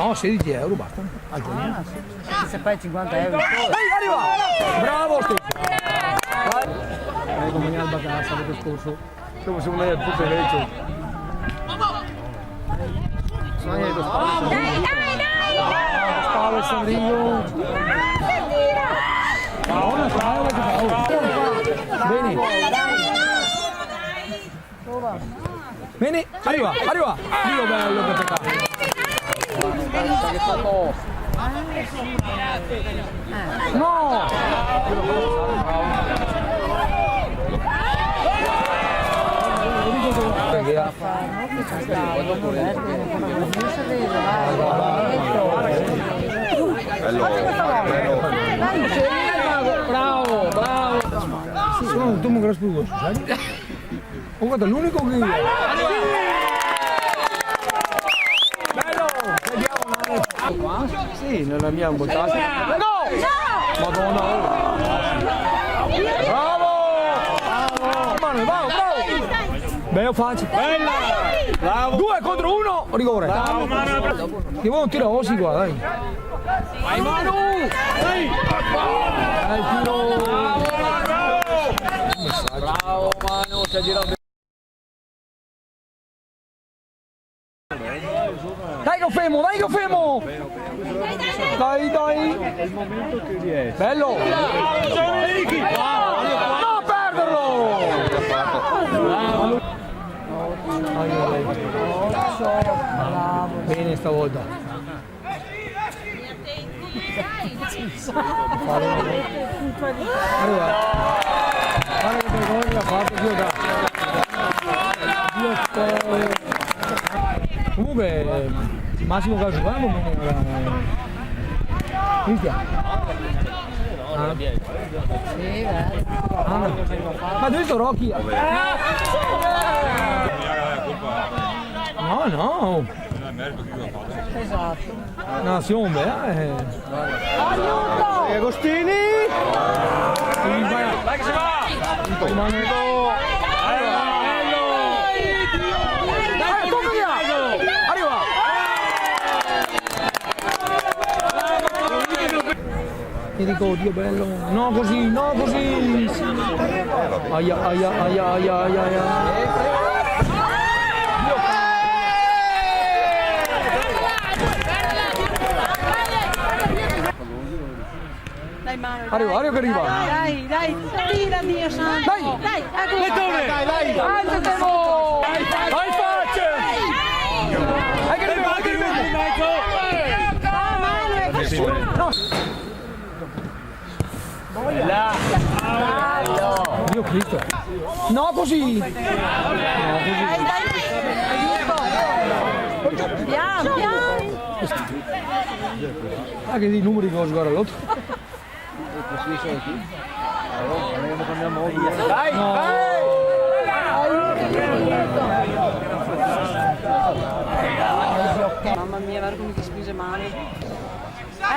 No, 16 euro, basta. Se fai 50 euro. Arriva! Bravo Stefano! Come Alba che sabato scorso. Come se me tutto il reggio. Dai! Spalle Sandrillo. Buona spalla che fa. Bene. Bene, arriva! Dio bello che peccato. No! Bravo! Sì, sono un tomo grasprugoso, sai? Oh, guarda, l'unico che io. Bello! Vediamo qua? Sì, non abbiamo buttato. No! Madonna! Bravo! Bravo! Bravo! Bello facile! Bella! Bravo! 2 contro 1, rigore! Bravo, Manu! Ti vuoi un tiro così qua, dai! Vai Manu! Dai! Dai, tiro! Bravo Manu, si è girato. Dai che fermo! Dai! È il momento che riesci. Bello! Non perderlo! Bene stavolta. Allora, guarda che vergogna ha fatto comunque Massimo calcio quando Cristian ma dove sto Rocky? No esatto Nazione Agostini vai che si va ti dico Dio bello, no così, aia. Dai Mario, arriva che arriva. Dai, tira Dio santo. Dai, alzatemo! Vai faccia! Hai che no! Dio Cristo! No così! Piano! Ah che dei numeri che ho sguardato l'altro! Dai! Mamma mia, guarda come ti spinge male.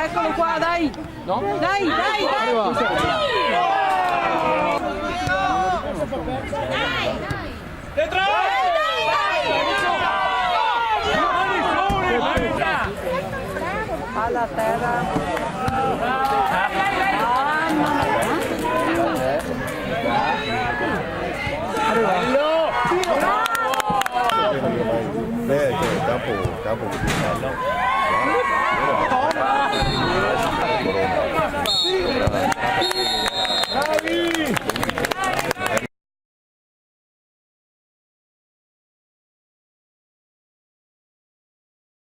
Eccolo qua, dai! No? Dai! Dentro! Palla a terra. Capo Bravi!